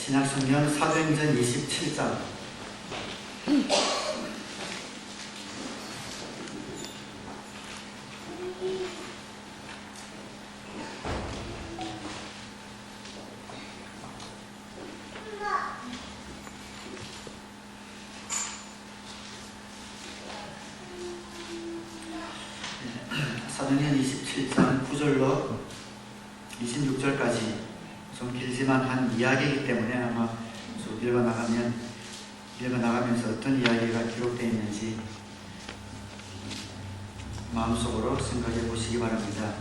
신약성경 사도행전 27장 사도행전 27장 9절로 26절까지 좀 길지만 한 이야기이기 때문에 아마 쭉 읽어나가면서 어떤 이야기가 기록되어 있는지 마음속으로 생각해 보시기 바랍니다.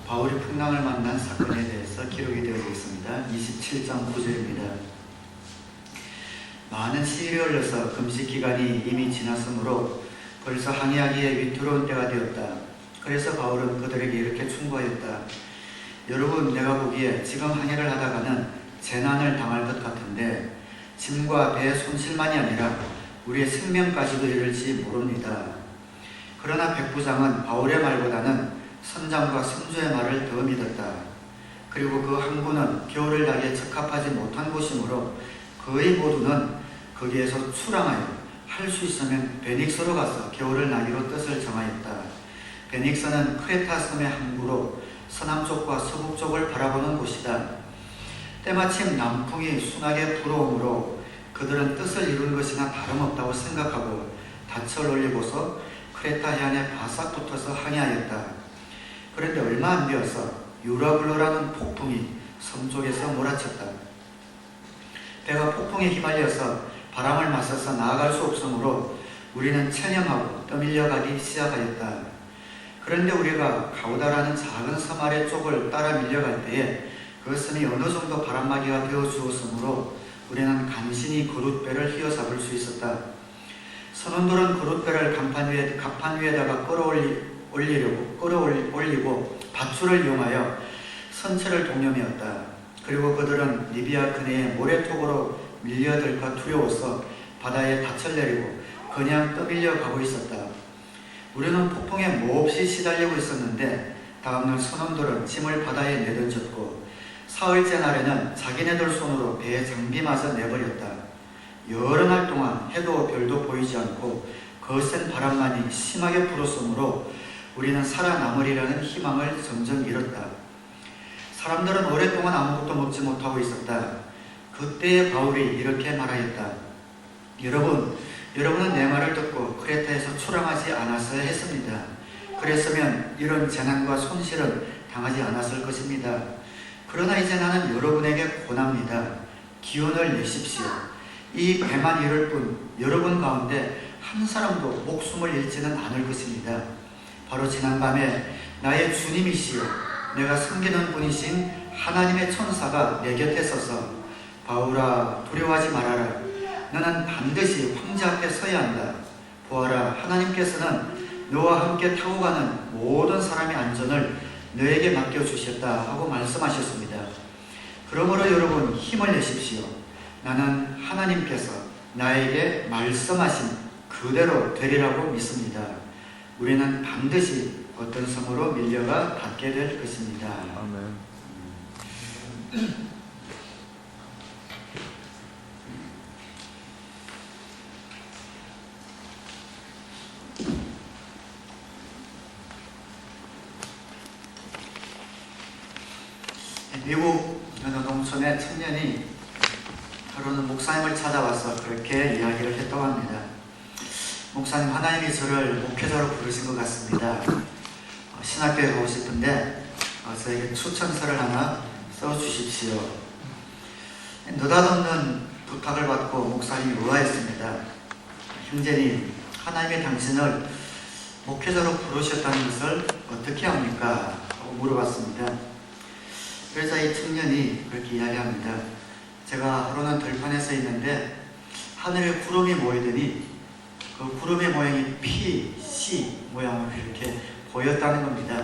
바울이 풍랑을 만난 사건에 대해서 기록이 되어 있습니다. 27장 9절입니다. 많은 시일이 흘러서 금식 기간이 이미 지났으므로 벌써 항해하기에 위태로운 때가 되었다. 그래서 바울은 그들에게 이렇게 충고하였다. 여러분, 내가 보기에 지금 항해를 하다가는 재난을 당할 것 같은데 짐과 배의 손실만이 아니라 우리의 생명까지도 이를지 모릅니다. 그러나 백부장은 바울의 말보다는 선장과 선주의 말을 더 믿었다. 그리고 그 항구는 겨울을 나기에 적합하지 못한 곳이므로 거의 모두는 거기에서 출항하여 할 수 있으면 베닉스로 가서 겨울을 나기로 뜻을 정하였다. 베닉스는 크레타 섬의 항구로 서남쪽과 서북쪽을 바라보는 곳이다. 때마침 남풍이 순하게 불어오므로 그들은 뜻을 이룬 것이나 다름없다고 생각하고 닻을 올리고서 크레타 해안에 바싹 붙어서 항해하였다. 그런데 얼마 안 되어서 유라블로라는 폭풍이 섬 쪽에서 몰아쳤다. 배가 폭풍에 휘말려서 바람을 맞서서 나아갈 수 없으므로 우리는 체념하고 떠밀려가기 시작하였다. 그런데 우리가 가우다라는 작은 섬 아래 쪽을 따라 밀려갈 때에 그 섬이 어느 정도 바람막이가 되어 주었으므로 우리는 간신히 거룻배를 휘어잡을 수 있었다. 선원들은 거룻배를 갑판 위에다가 끌어올리고 밧줄을 이용하여 선체를 독려매었다. 그리고 그들은 리비아 근해에 모래톱으로 밀려들까 두려워서 바다에 닻을 내리고 그냥 떠밀려 가고 있었다. 우리는 폭풍에 몹시 시달리고 있었는데 다음날 선원들은 짐을 바다에 내던졌고 사흘째 날에는 자기네들 손으로 배의 장비마저 내버렸다. 여러 날 동안 해도 별도 보이지 않고 거센 바람만이 심하게 불었으므로 우리는 살아남으리라는 희망을 점점 잃었다. 사람들은 오랫동안 아무것도 먹지 못하고 있었다. 그때에 바울이 이렇게 말하였다. 여러분은 내 말을 듣고 크레타에서 출항하지 않았어야 했습니다. 그랬으면 이런 재난과 손실은 당하지 않았을 것입니다. 그러나 이제 나는 여러분에게 권합니다. 기운을 내십시오. 이 배만 이를 뿐 여러분 가운데 한 사람도 목숨을 잃지는 않을 것입니다. 바로 지난밤에 나의 주님이시여 내가 섬기는 분이신 하나님의 천사가 내 곁에 서서 바울아 두려워하지 말아라. 너는 반드시 황제 앞에 서야 한다. 보아라, 하나님께서는 너와 함께 타고 가는 모든 사람의 안전을 너에게 맡겨주셨다 하고 말씀하셨습니다. 그러므로 여러분 힘을 내십시오. 나는 하나님께서 나에게 말씀하신 그대로 되리라고 믿습니다. 우리는 반드시 어떤 섬으로 밀려가 닿게 될 것입니다. 아멘. 미국 어느 농촌의 청년이 하루는 목사님을 찾아와서 그렇게 이야기를 했다고 합니다. 목사님, 하나님이 저를 목회자로 부르신 것 같습니다. 신학교에 가고 싶은데 저에게 추천서를 하나 써주십시오. 느닷없는 부탁을 받고 목사님이 의아했습니다. 형제님, 하나님이 당신을 목회자로 부르셨다는 것을 어떻게 합니까? 하고 물어봤습니다. 그래서 이 청년이 그렇게 이야기합니다. 제가 하루는 들판에 서 있는데 하늘에 구름이 모이더니 그 구름의 모양이 P, C 모양으로 이렇게 보였다는 겁니다.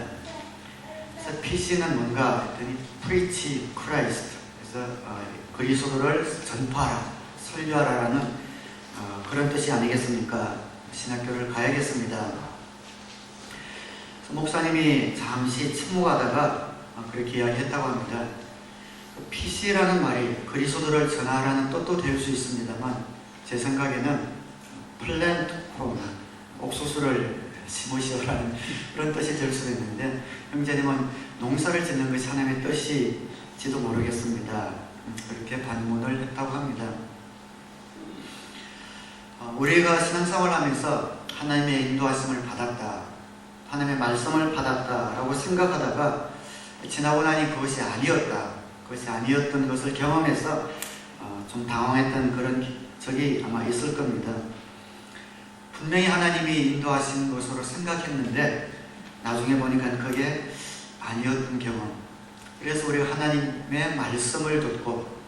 그래서 PC는 뭔가 했더니 Preach Christ, 그래서 그리스도를 전파하라, 설교하라라는 그런 뜻이 아니겠습니까? 신학교를 가야겠습니다. 그래서 목사님이 잠시 침묵하다가 그렇게 이야기했다고 합니다. PC라는 말이 그리스도를 전하라는 뜻도 될 수 있습니다만 제 생각에는 플랜트 코로나, 옥수수를 심으시오라는 그런 뜻이 될 수도 있는데 형제님은 농사를 짓는 것이 하나님의 뜻일지도 모르겠습니다. 그렇게 반문을 했다고 합니다. 우리가 신앙생활을 하면서 하나님의 인도하심을 받았다, 하나님의 말씀을 받았다라고 생각하다가 지나고 나니 그것이 아니었던 것을 경험해서 좀 당황했던 그런 적이 아마 있을 겁니다. 분명히 하나님이 인도하신 것으로 생각했는데 나중에 보니까 그게 아니었던 경험. 그래서 우리가 하나님의 말씀을 듣고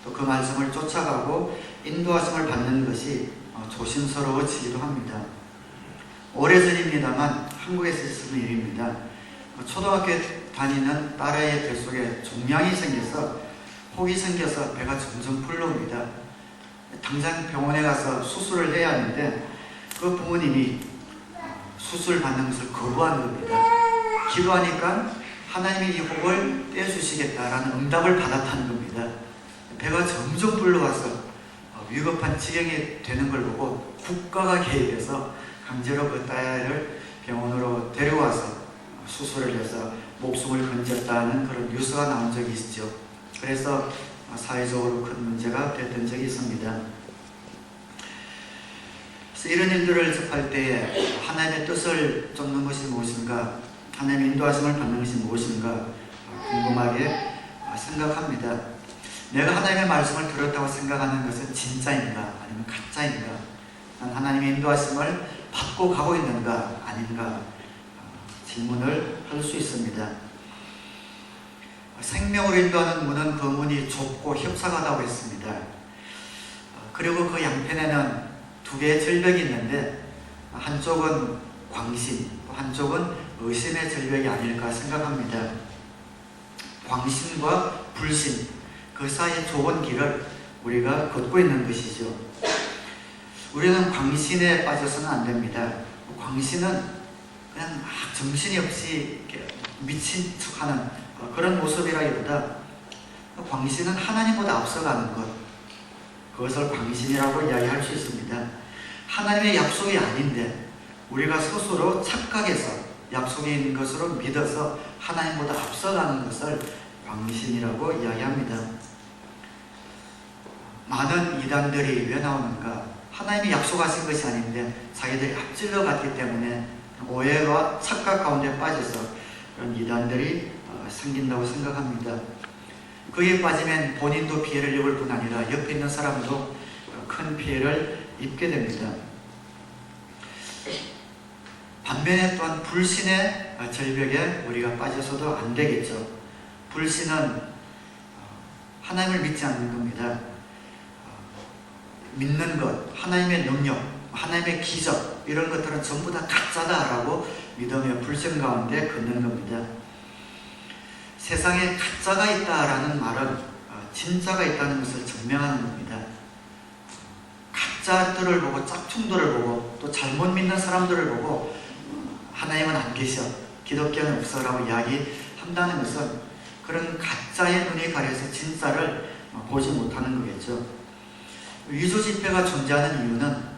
또 그 말씀을 쫓아가고 인도하심을 받는 것이 조심스러워지기도 합니다. 오래전입니다만 한국에서 있었던 일입니다. 초등학교 다니는 딸의 뱃속에 종양이 생겨서 혹이 생겨서 배가 점점 불러옵니다. 당장 병원에 가서 수술을 해야 하는데 그 부모님이 수술 받는 것을 거부하는 겁니다. 기도하니까 하나님이 이 혹을 떼어주시겠다라는 응답을 받았다는 겁니다. 배가 점점 불러와서 위급한 지경이 되는 걸 보고 국가가 개입해서 강제로 그 딸을 병원으로 데려와서 수술을 해서 목숨을 건졌다는 그런 뉴스가 나온 적이 있죠. 그래서 사회적으로 큰 문제가 됐던 적이 있습니다. 그래서 이런 일들을 접할 때에 하나님의 뜻을 쫓는 것이 무엇인가, 하나님의 인도하심을 받는 것이 무엇인가 궁금하게 생각합니다. 내가 하나님의 말씀을 들었다고 생각하는 것은 진짜인가 아니면 가짜인가, 난 하나님의 인도하심을 받고 가고 있는가 아닌가 질문을 할 수 있습니다. 생명을 인도하는 문은 그 문이 좁고 협착하다고 했습니다. 그리고 그 양편에는 두 개의 절벽이 있는데 한쪽은 광신, 한쪽은 의심의 절벽이 아닐까 생각합니다. 광신과 불신, 그 사이의 좁은 길을 우리가 걷고 있는 것이죠. 우리는 광신에 빠져서는 안 됩니다. 광신은 그냥 막 정신이 없이 미친 척하는 그런 모습이라기보다 광신은 하나님보다 앞서가는 것, 그것을 광신이라고 이야기할 수 있습니다. 하나님의 약속이 아닌데 우리가 스스로 착각해서 약속이 있는 것으로 믿어서 하나님보다 앞서가는 것을 광신이라고 이야기합니다. 많은 이단들이 왜 나오는가? 하나님이 약속하신 것이 아닌데 자기들이 앞질러 갔기 때문에 오해와 착각 가운데 빠져서 그런 이단들이 생긴다고 생각합니다. 그에 빠지면 본인도 피해를 입을 뿐 아니라 옆에 있는 사람도 큰 피해를 입게 됩니다. 반면에 또한 불신의 절벽에 우리가 빠져서도 안 되겠죠. 불신은 하나님을 믿지 않는 겁니다. 믿는 것, 하나님의 능력, 하나님의 기적, 이런 것들은 전부 다 가짜다라고 믿음의 불신 가운데 걷는 겁니다. 세상에 가짜가 있다라는 말은 진짜가 있다는 것을 증명하는 겁니다. 가짜들을 보고, 짝퉁들을 보고, 또 잘못 믿는 사람들을 보고 하나님은 안 계셔, 기독교는 없어라고 이야기한다는 것은 그런 가짜의 눈이 가려서 진짜를 보지 못하는 거겠죠. 위조 지폐가 존재하는 이유는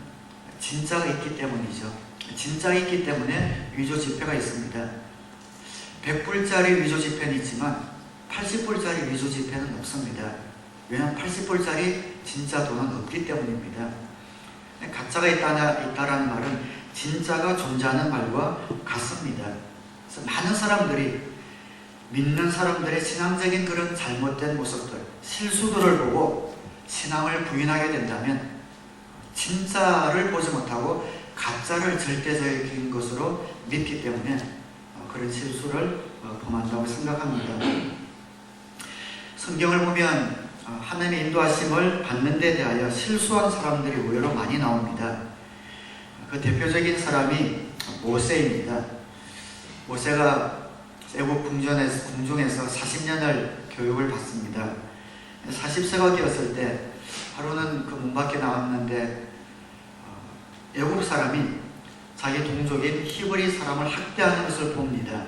진짜가 있기 때문이죠. 진짜가 있기 때문에 위조 지폐가 있습니다. 100불짜리 위조 지폐는 있지만 80불짜리 위조 지폐는 없습니다. 왜냐하면 80불짜리 진짜 돈은 없기 때문입니다. 가짜가 있다라는 말은 진짜가 존재하는 말과 같습니다. 그래서 많은 사람들이, 믿는 사람들의 신앙적인 그런 잘못된 모습들, 실수들을 보고 신앙을 부인하게 된다면 진짜를 보지 못하고 가짜를 절대적인 것으로 믿기 때문에 그런 실수를 범한다고 생각합니다. 성경을 보면 하나님의 인도하심을 받는 데 대하여 실수한 사람들이 의외로 많이 나옵니다. 그 대표적인 사람이 모세입니다. 모세가 애국 궁중에서 40년을 교육을 받습니다. 40세가 되었을 때 하루는 그 문 밖에 나왔는데 애국 사람이 자기 동족인 히브리 사람을 학대하는 것을 봅니다.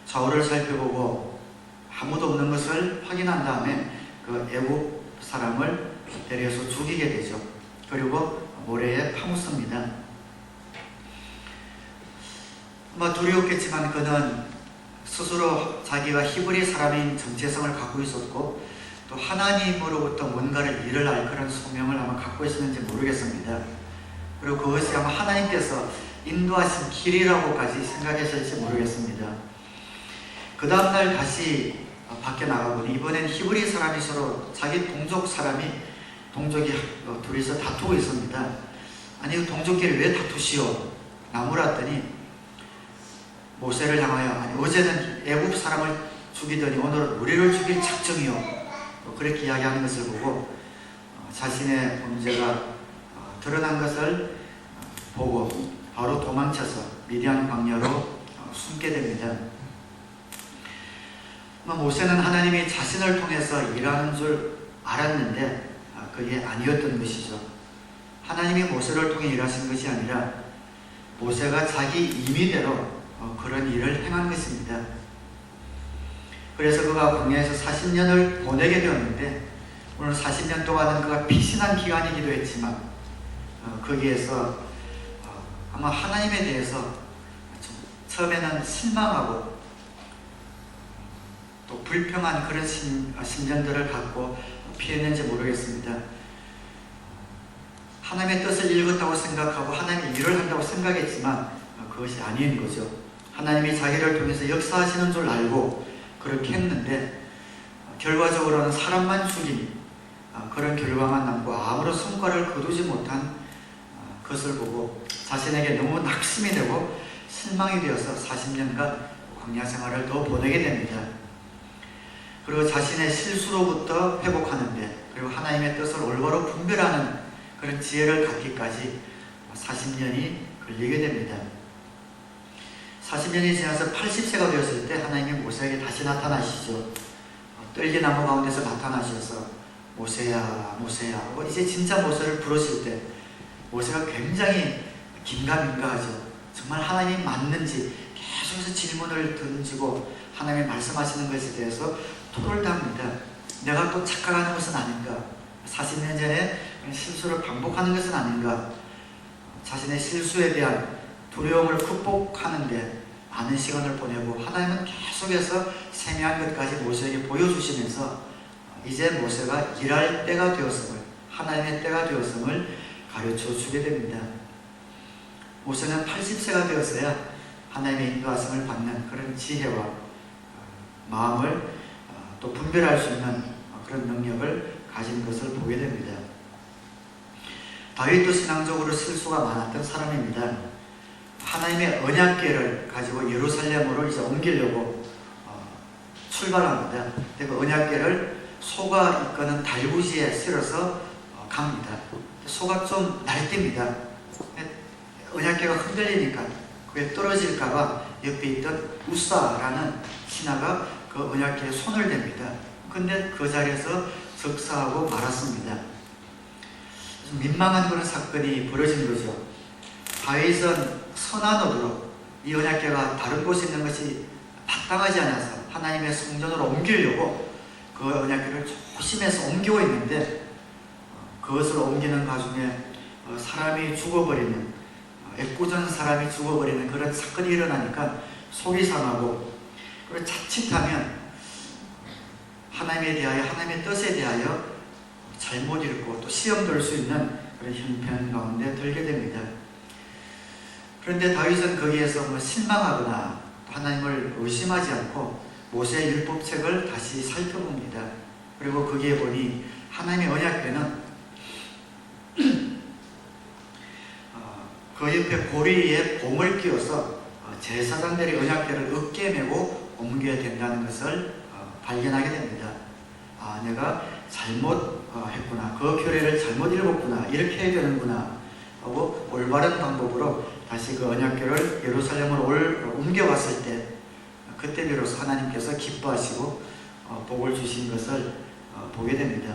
저울을 살펴보고 아무도 없는 것을 확인한 다음에 그 애국 사람을 데려서 죽이게 되죠. 그리고 모래에 파묻습니다. 아마 두려웠겠지만 그는 스스로 자기가 히브리 사람인 정체성을 갖고 있었고 또 하나님으로부터 뭔가를 일을 알 그런 소명을 아마 갖고 있었는지 모르겠습니다. 그리고 그것이 아마 하나님께서 인도하신 길이라고까지 생각했을지 모르겠습니다. 그 다음날 다시 밖에 나가보니 이번엔 히브리 사람이 서로 자기 동족이 둘이서 다투고 있습니다. 아니 동족끼리 왜 다투시오? 나무랐더니 모세를 향하여 아니 어제는 애굽 사람을 죽이더니 오늘은 우리를 죽일 작정이요. 그렇게 이야기하는 것을 보고 자신의 범죄가 드러난 것을 보고 바로 도망쳐서 미디안 광야로 숨게 됩니다. 모세는 하나님이 자신을 통해서 일하는 줄 알았는데 그게 아니었던 것이죠. 하나님이 모세를 통해 일하신 것이 아니라 모세가 자기 임의대로 그런 일을 행한 것입니다. 그래서 그가 광야에서 40년을 보내게 되었는데 오늘 40년 동안은 그가 피신한 기간이기도 했지만 거기에서 아마 하나님에 대해서 처음에는 실망하고 또 불평한 그런 심정들을 갖고 피했는지 모르겠습니다. 하나님의 뜻을 읽었다고 생각하고 하나님의 일을 한다고 생각했지만 그것이 아닌 거죠. 하나님이 자기를 통해서 역사하시는 줄 알고 그렇게 했는데 결과적으로는 사람만 죽인 그런 결과만 남고 아무런 성과를 거두지 못한 것을 보고 자신에게 너무 낙심이 되고 실망이 되어서 40년간 광야 생활을 더 보내게 됩니다. 그리고 자신의 실수로부터 회복하는데 그리고 하나님의 뜻을 올바로 분별하는 그런 지혜를 갖기까지 40년이 걸리게 됩니다. 40년이 지나서 80세가 되었을 때 하나님이 모세에게 다시 나타나시죠. 떨기나무 가운데서 나타나셔서 모세야 모세야 이제 진짜 모세를 부르실 때 모세가 굉장히 긴가민가하죠. 정말 하나님 맞는지 계속해서 질문을 던지고 하나님이 말씀하시는 것에 대해서 토를 합니다. 내가 또 착각하는 것은 아닌가? 40년 전에 실수를 반복하는 것은 아닌가? 자신의 실수에 대한 두려움을 극복하는데 많은 시간을 보내고 하나님은 계속해서 세미한 것까지 모세에게 보여주시면서 이제 모세가 일할 때가 되었음을 하나님의 때가 되었음을 가르쳐 주게 됩니다. 모세는 80세가 되었어야 하나님의 인도하심을 받는 그런 지혜와 마음을 또 분별할 수 있는 그런 능력을 가진 것을 보게 됩니다. 다윗도 신앙적으로 실수가 많았던 사람입니다. 하나님의 언약궤를 가지고 예루살렘으로 이제 옮기려고 출발합니다. 그 언약궤를 소가 이끄는 달구지에 실어서 갑니다. 소가 좀 날뛰니다. 언약궤가 흔들리니까 그게 떨어질까봐 옆에 있던 우사라는 신하가 그 언약궤에 손을 댑니다. 근데 그 자리에서 즉사하고 말았습니다. 민망한 그런 사건이 벌어진 거죠. 다윗은 선한 의도로 이 언약궤가 다른 곳에 있는 것이 마땅하지 않아서 하나님의 성전으로 옮기려고 그 언약궤를 조심해서 옮기고 있는데 그것을 옮기는 과정에 사람이 죽어버리는 애꿎은 사람이 죽어버리는 그런 사건이 일어나니까 속이 상하고 그리고 자칫하면 하나님에 대하여 하나님의 뜻에 대하여 잘못 읽고 또 시험 들 수 있는 그런 형편 가운데 들게 됩니다. 그런데 다윗은 거기에서 실망하거나 하나님을 의심하지 않고 모세의 율법책을 다시 살펴봅니다. 그리고 거기에 보니 하나님의 언약궤는 그 옆에 고리에 봉을 끼워서 제사장들이 언약궤를 어깨에 메고 옮겨야 된다는 것을 발견하게 됩니다. 내가 잘못했구나. 그 규례를 잘못 읽었구나. 이렇게 해야 되는구나 하고 올바른 방법으로 다시 그 언약궤를 예루살렘으로 옮겨왔을 때 그때 비로소 하나님께서 기뻐하시고 복을 주신 것을 보게 됩니다.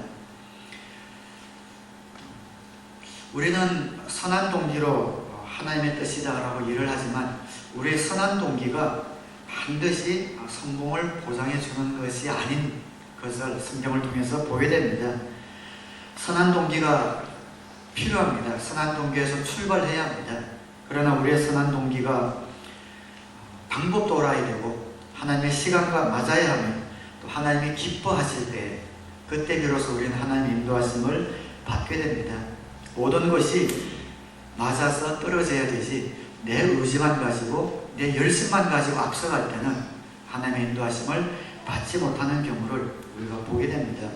우리는 선한 동기로 하나님의 뜻이다 라고 일을 하지만 우리의 선한 동기가 반드시 성공을 보장해 주는 것이 아닌 것을 성경을 통해서 보게 됩니다. 선한 동기가 필요합니다. 선한 동기에서 출발해야 합니다. 그러나 우리의 선한 동기가 방법도 옳아야 되고 하나님의 시간과 맞아야 하며 또 하나님이 기뻐하실 때 그때 비로소 우리는 하나님의 인도하심을 받게 됩니다. 모든 것이 맞아서 떨어져야 되지 내 의지만 가지고 내 열심만 가지고 앞서갈 때는 하나님의 인도하심을 받지 못하는 경우를 우리가 보게 됩니다.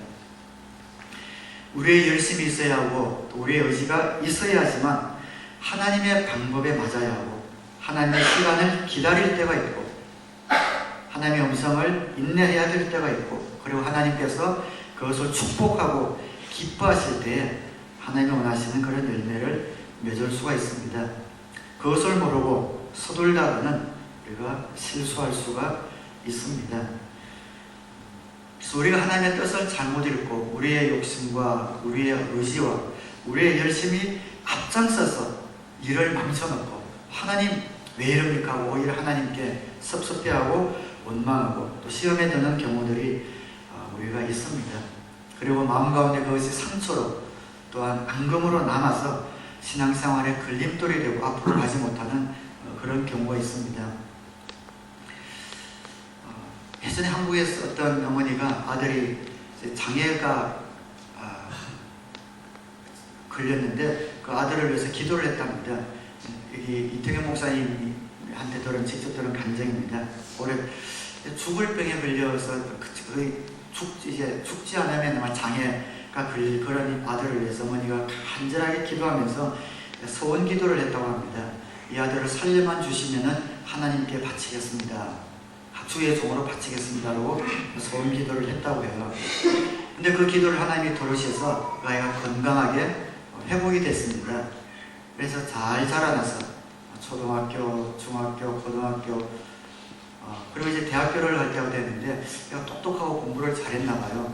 우리의 열심이 있어야 하고 또 우리의 의지가 있어야 하지만 하나님의 방법에 맞아야 하고 하나님의 시간을 기다릴 때가 있고 하나님의 음성을 인내해야 될 때가 있고 그리고 하나님께서 그것을 축복하고 기뻐하실 때에 하나님이 원하시는 그런 열매를 맺을 수가 있습니다. 그것을 모르고 서둘다가는 우리가 실수할 수가 있습니다. 그래서 우리가 하나님의 뜻을 잘못 읽고 우리의 욕심과 우리의 의지와 우리의 열심이 앞장서서 일을 망쳐놓고 하나님 왜 이럽니까 하고 오히려 하나님께 섭섭해하고 원망하고 또 시험에 드는 경우들이 우리가 있습니다. 그리고 마음 가운데 그것이 상처로 또한 앙금으로 남아서 신앙생활에 걸림돌이 되고 앞으로 가지 못하는 그런 경우가 있습니다. 예전에 한국에서 어떤 어머니가 아들이 장애가 걸렸는데 그 아들을 위해서 기도를 했답니다. 여기 이태경 목사님한테 직접 들은 간증입니다. 올해 죽을 병에 걸려서 거의 죽지 않으면 장애가 걸릴 그런 아들을 위해서 어머니가 간절하게 기도하면서 소원 기도를 했다고 합니다. 이 아들을 살려만 주시면은 하나님께 바치겠습니다. 주의 종으로 바치겠습니다라고 소원 기도를 했다고 해요. 근데 그 기도를 하나님이 들으셔서 그 아이가 건강하게 회복이 됐습니다. 그래서 잘 자라나서 초등학교, 중학교, 고등학교 그리고 이제 대학교를 갈 때가 됐는데 얘가 똑똑하고 공부를 잘했나 봐요.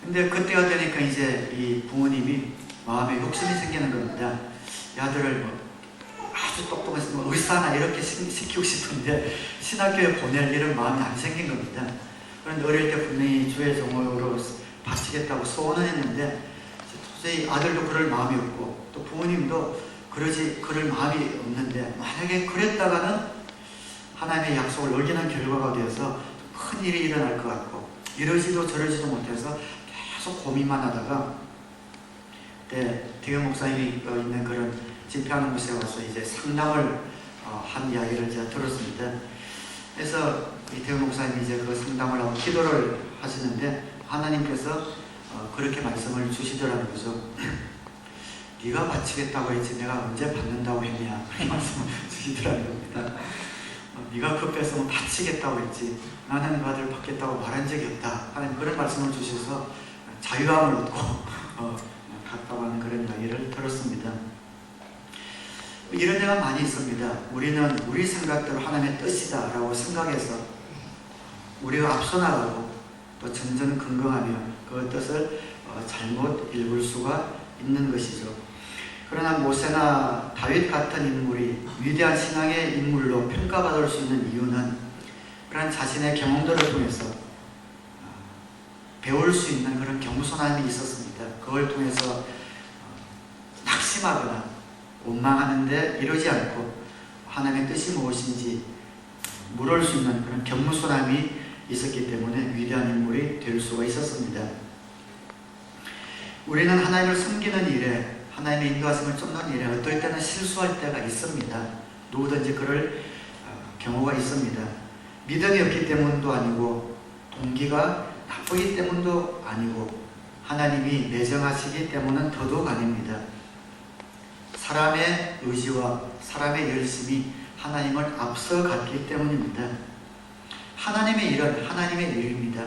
근데 그때가 되니까 이제 이 부모님이 마음에 욕심이 생기는 겁니다. 이 아들을 아주 똑똑해서 의사나 이렇게 시키고 싶은데 신학교에 보낼 일은 마음이 안 생긴 겁니다. 그런데 어릴 때 분명히 주의 종으로 바치겠다고 소원을 했는데 도저히 아들도 그럴 마음이 없고 또 부모님도 그럴 마음이 없는데 만약에 그랬다가는 하나님의 약속을 어기는 결과가 되어서 큰 일이 일어날 것 같고 이러지도 저러지도 못해서 계속 고민만 하다가 대경 목사님이 있는 그런 집회하는 곳에 와서 이제 상담을 한 이야기를 제가 들었습니다. 그래서 이태원 목사님이 이제 그 상담을 하고 기도를 하시는데 하나님께서 그렇게 말씀을 주시더라는 거죠. 네가 바치겠다고 했지 내가 언제 받는다고 했냐 그런 말씀을 주시더라는 겁니다. 네가 급해서 바치겠다고 했지 나는 그 아들 받겠다고 말한 적이 없다 하는 그런 말씀을 주셔서 자유함을 얻고 갔다고 하는 그런 이야기를 들었습니다. 이런 데가 많이 있습니다. 우리는 우리 생각대로 하나님의 뜻이다 라고 생각해서 우리가 앞서 나가고 또 전전긍긍하며 그 뜻을 잘못 읽을 수가 있는 것이죠. 그러나 모세나 다윗 같은 인물이 위대한 신앙의 인물로 평가받을 수 있는 이유는 그런 자신의 경험들을 통해서 배울 수 있는 그런 겸손함이 있었습니다. 그걸 통해서 낙심하거나 원망하는데 이러지 않고 하나님의 뜻이 무엇인지 물을 수 있는 그런 겸손함이 있었기 때문에 위대한 인물이 될 수가 있었습니다. 우리는 하나님을 섬기는 일에 하나님의 인도하심을 쫓는 일에 어떨 때는 실수할 때가 있습니다. 누구든지 그럴 경우가 있습니다. 믿음이 없기 때문도 아니고 동기가 나쁘기 때문도 아니고 하나님이 매정하시기 때문은 더더욱 아닙니다. 사람의 의지와 사람의 열심이 하나님을 앞서갔기 때문입니다. 하나님의 일은 하나님의 일입니다.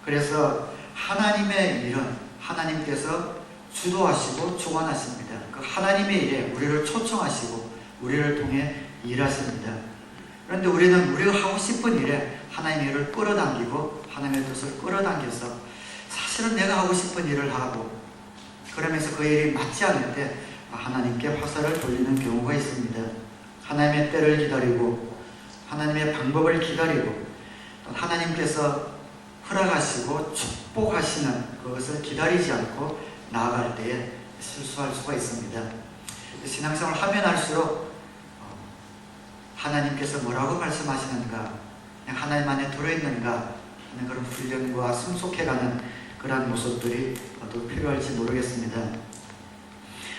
그래서 하나님의 일은 하나님께서 주도하시고 주관하십니다. 그 하나님의 일에 우리를 초청하시고 우리를 통해 일하십니다. 그런데 우리는 우리가 하고 싶은 일에 하나님의 일을 끌어당기고 하나님의 뜻을 끌어당겨서 사실은 내가 하고 싶은 일을 하고 그러면서 그 일이 맞지 않을 때 하나님께 화살을 돌리는 경우가 있습니다. 하나님의 때를 기다리고 하나님의 방법을 기다리고 또 하나님께서 허락하시고 축복하시는 그것을 기다리지 않고 나아갈 때에 실수할 수가 있습니다. 신앙생활을 하면 할수록 하나님께서 뭐라고 말씀하시는가, 하나님 안에 들어있는가 하는 그런 훈련과 성숙해가는 그러한 모습들이 더 필요할지 모르겠습니다.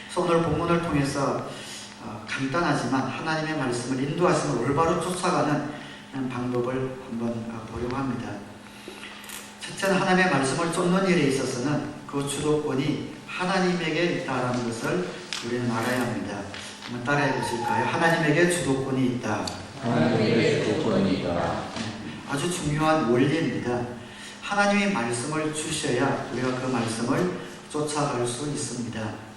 그래서 오늘 본문을 통해서 간단하지만 하나님의 말씀을 인도하심을 올바로 쫓아가는 방법을 한번 보려고 합니다. 첫째는 하나님의 말씀을 쫓는 일에 있어서는 그 주도권이 하나님에게 있다는 것을 우리는 알아야 합니다. 한번 따라해 보실까요? 하나님에게 주도권이 있다. 하나님에게 주도권이 있다. 아주 중요한 원리입니다. 하나님이 말씀을 주셔야 우리가 그 말씀을 쫓아갈 수 있습니다.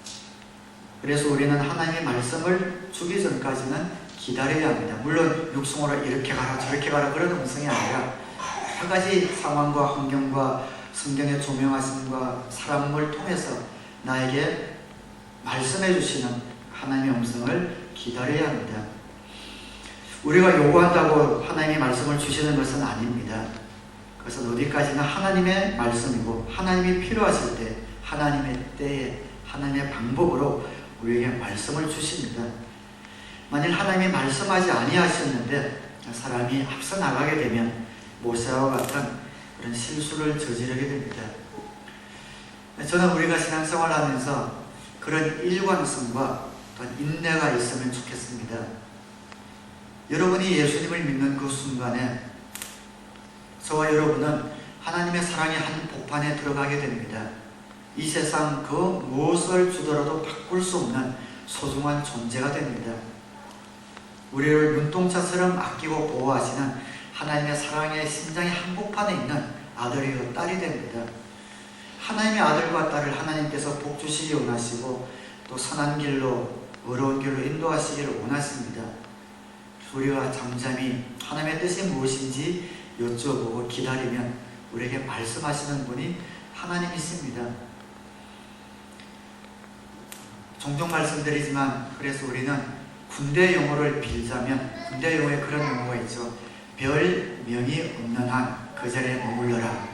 그래서 우리는 하나님의 말씀을 주기 전까지는 기다려야 합니다. 물론 육성으로 이렇게 가라 저렇게 가라 그런 음성이 아니라 한 가지 상황과 환경과 성경의 조명하심과 사람을 통해서 나에게 말씀해 주시는 하나님의 음성을 기다려야 합니다. 우리가 요구한다고 하나님의 말씀을 주시는 것은 아닙니다. 그것은 어디까지나 하나님의 말씀이고 하나님이 필요하실 때 하나님의 때에 하나님의 방법으로 우리에게 말씀을 주십니다. 만일 하나님이 말씀하지 아니하셨는데 사람이 앞서 나가게 되면 모세와 같은 그런 실수를 저지르게 됩니다. 저는 우리가 신앙생활을 하면서 그런 일관성과 인내가 있으면 좋겠습니다. 여러분이 예수님을 믿는 그 순간에 저와 여러분은 하나님의 사랑의 한 복판에 들어가게 됩니다. 이 세상 그 무엇을 주더라도 바꿀 수 없는 소중한 존재가 됩니다. 우리를 눈동자처럼 아끼고 보호하시는 하나님의 사랑의 심장의 한복판에 있는 아들이요 딸이 됩니다. 하나님의 아들과 딸을 하나님께서 복 주시기 원하시고 또 선한 길로 의로운 길로 인도하시기를 원하십니다. 우리가 잠잠히 하나님의 뜻이 무엇인지 여쭤보고 기다리면 우리에게 말씀하시는 분이 하나님이십니다. 종종 말씀드리지만 그래서 우리는 군대 용어를 빌자면 군대 용어에 그런 용어가 있죠. 별 명이 없는 한 그 자리에 머물러라.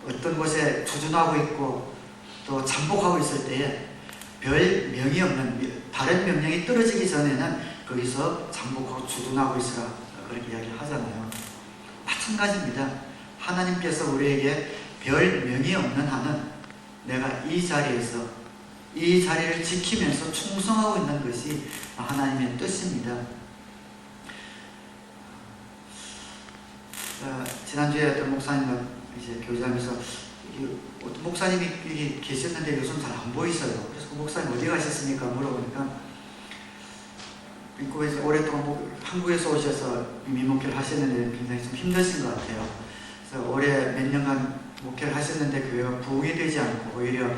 어떤 곳에 주둔하고 있고 또 잠복하고 있을 때에 별 명이 없는 다른 명령이 떨어지기 전에는 거기서 잠복하고 주둔하고 있으라 그렇게 이야기를 하잖아요. 마찬가지입니다. 하나님께서 우리에게 별 명이 없는 한은 내가 이 자리에서 이 자리를 지키면서 충성하고 있는 것이 하나님의 뜻입니다. 지난주에 어떤 목사님과 이제 교제하면서 어떤 목사님이 여기 계셨는데 요즘 잘 안 보이셔요. 그래서 그 목사님 어디 가셨습니까? 물어보니까 미국에서 오랫동안 한국에서 오셔서 민목회를 하셨는데 굉장히 좀 힘드신 것 같아요. 그래서 올해 몇 년간 목회를 하셨는데 교회가 부흥이 되지 않고 오히려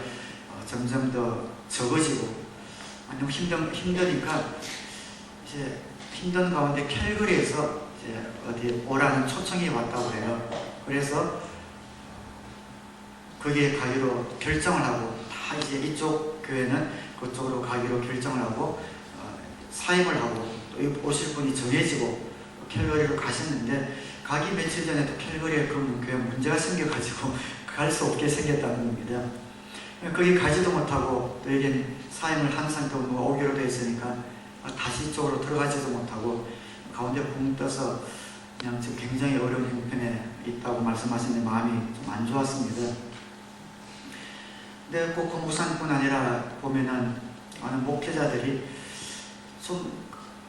점점 더 적어지고 너무 힘드니까 이제 힘든 가운데 캘거리에서 이제 어디 오라는 초청이 왔다고 해요. 그래서 거기에 가기로 결정을 하고 다 이제 이쪽 교회는 그쪽으로 가기로 결정을 하고 사임을 하고 또 오실 분이 정해지고 캘거리로 가셨는데 가기 며칠 전에 또 캘거리에 그 교회 문제가 생겨가지고 갈 수 없게 생겼다는 겁니다. 거기 가지도 못하고 또 여기 사임을 한 상태로 오기로 되어 있으니까 다시 이쪽으로 들어가지도 못하고 가운데 붕 떠서 그냥 지금 굉장히 어려운 형편에 있다고 말씀하시는데 마음이 좀 안 좋았습니다. 근데 꼭 그 목사님뿐 아니라 보면은 많은 목회자들이 좀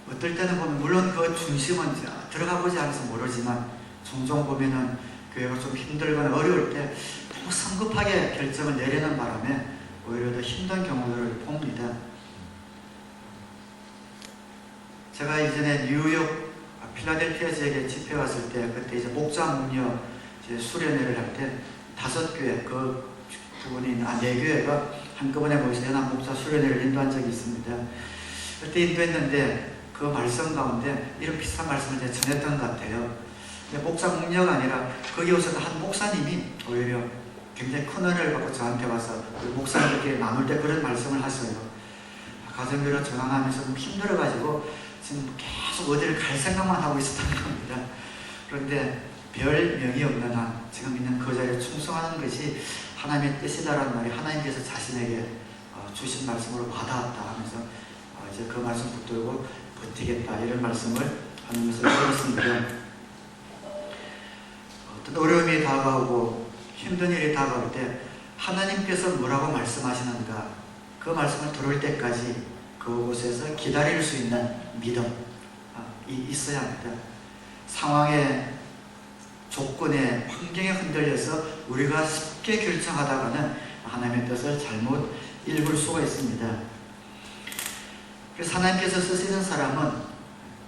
어떨 때는 보면 물론 그 중심은 들어가 보지 않아서 모르지만 종종 보면은 교회가 좀 힘들거나 어려울 때 너무 성급하게 결정을 내리는 바람에 오히려 더 힘든 경우들을 봅니다. 제가 이전에 뉴욕 필라델피아 지역에 집회 왔을 때 그때 이제 목자 문여 수련회를 할 때 5교회 그 부분인 4교회가 한꺼번에 모여서 연합 목자 수련회를 인도한 적이 있습니다. 그때 인도했는데 그 말씀 가운데 이런 비슷한 말씀을 제가 전했던 것 같아요. 근데 목자 문여가 아니라 거기 오셔서 한 목사님이 오히려 굉장히 큰 은혜를 받고 저한테 와서 목사님들끼리 나눌 때 그런 말씀을 하셔요. 가정교회로 전환하면서 좀 힘들어가지고 지금 계속 어디를 갈 생각만 하고 있었던 겁니다. 그런데 별 명이 없는 한 지금 있는 그 자리에 충성하는 것이 하나님의 뜻이다라는 말이 하나님께서 자신에게 주신 말씀으로 와닿았다 하면서 이제 그 말씀 붙들고 버티겠다 이런 말씀을 하는 것을 들었습니다. 어떤 어려움이 다가오고 힘든 일이 다가올 때 하나님께서 뭐라고 말씀하시는가 그 말씀을 들을 때까지 그곳에서 기다릴 수 있는 믿음이 있어야 합니다. 상황에 조건에 환경에 흔들려서 우리가 쉽게 결정하다가는 하나님의 뜻을 잘못 읽을 수가 있습니다. 그래서 하나님께서 쓰시는 사람은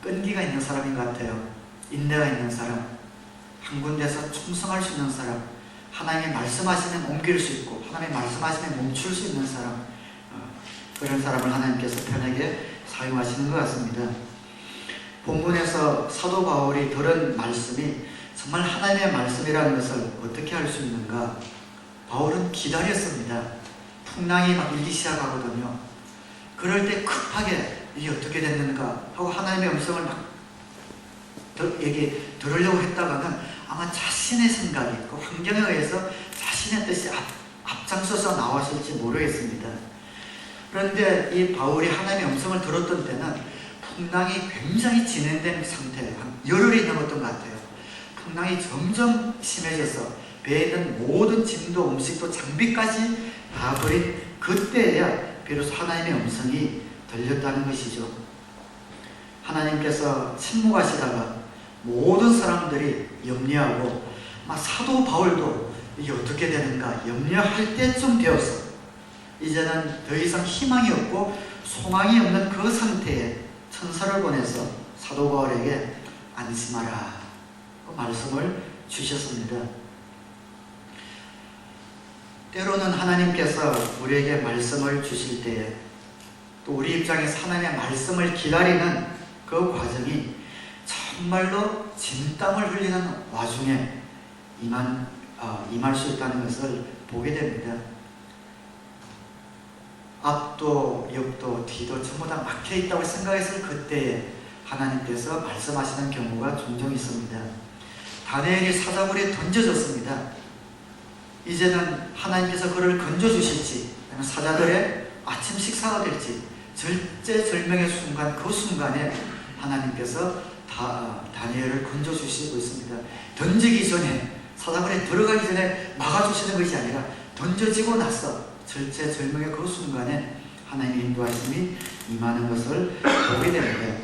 끈기가 있는 사람인 것 같아요. 인내가 있는 사람, 한 군데서 충성할 수 있는 사람, 하나님이 말씀하시면 옮길 수 있고 하나님이 말씀하시면 멈출 수 있는 사람, 그런 사람을 하나님께서 편하게 사용하시는 것 같습니다. 본문에서 사도 바울이 들은 말씀이 정말 하나님의 말씀이라는 것을 어떻게 할 수 있는가? 바울은 기다렸습니다. 풍랑이 막 일기 시작하거든요. 그럴 때 급하게 이게 어떻게 됐는가 하고 하나님의 음성을 막 들으려고 했다가는 아마 자신의 생각이 그 환경에 의해서 자신의 뜻이 앞장서서 나왔을지 모르겠습니다. 그런데 이 바울이 하나님의 음성을 들었던 때는 풍랑이 굉장히 진행된 상태예요. 한 열흘이 있는 것던 것 같아요. 풍랑이 점점 심해져서 배에 있는 모든 짐도 음식도 장비까지 다 버린 그때야 비로소 하나님의 음성이 들렸다는 것이죠. 하나님께서 침묵하시다가 모든 사람들이 염려하고 사도 바울도 이게 어떻게 되는가 염려할 때쯤 되어서 이제는 더 이상 희망이 없고 소망이 없는 그 상태에 천사를 보내서 사도 바울에게 안심하라 그 말씀을 주셨습니다. 때로는 하나님께서 우리에게 말씀을 주실 때에 또 우리 입장에서 하나님의 말씀을 기다리는 그 과정이 정말로 진땀을 흘리는 와중에 임할 수 있다는 것을 보게 됩니다. 앞도 옆도 뒤도 전부 다 막혀 있다고 생각했을 그때에 하나님께서 말씀하시는 경우가 종종 있습니다. 다니엘이 사자굴에 던져졌습니다. 이제는 하나님께서 그를 건져주실지 아니면 사자들의 아침 식사가 될지 절제절명의 순간 그 순간에 하나님께서 다니엘을 건져주시고 있습니다. 던지기 전에 사자굴에 들어가기 전에 막아주시는 것이 아니라 던져지고 나서 절제절명의 그 순간에 하나님의 인도하심이 임하는 것을 보게 됩니다.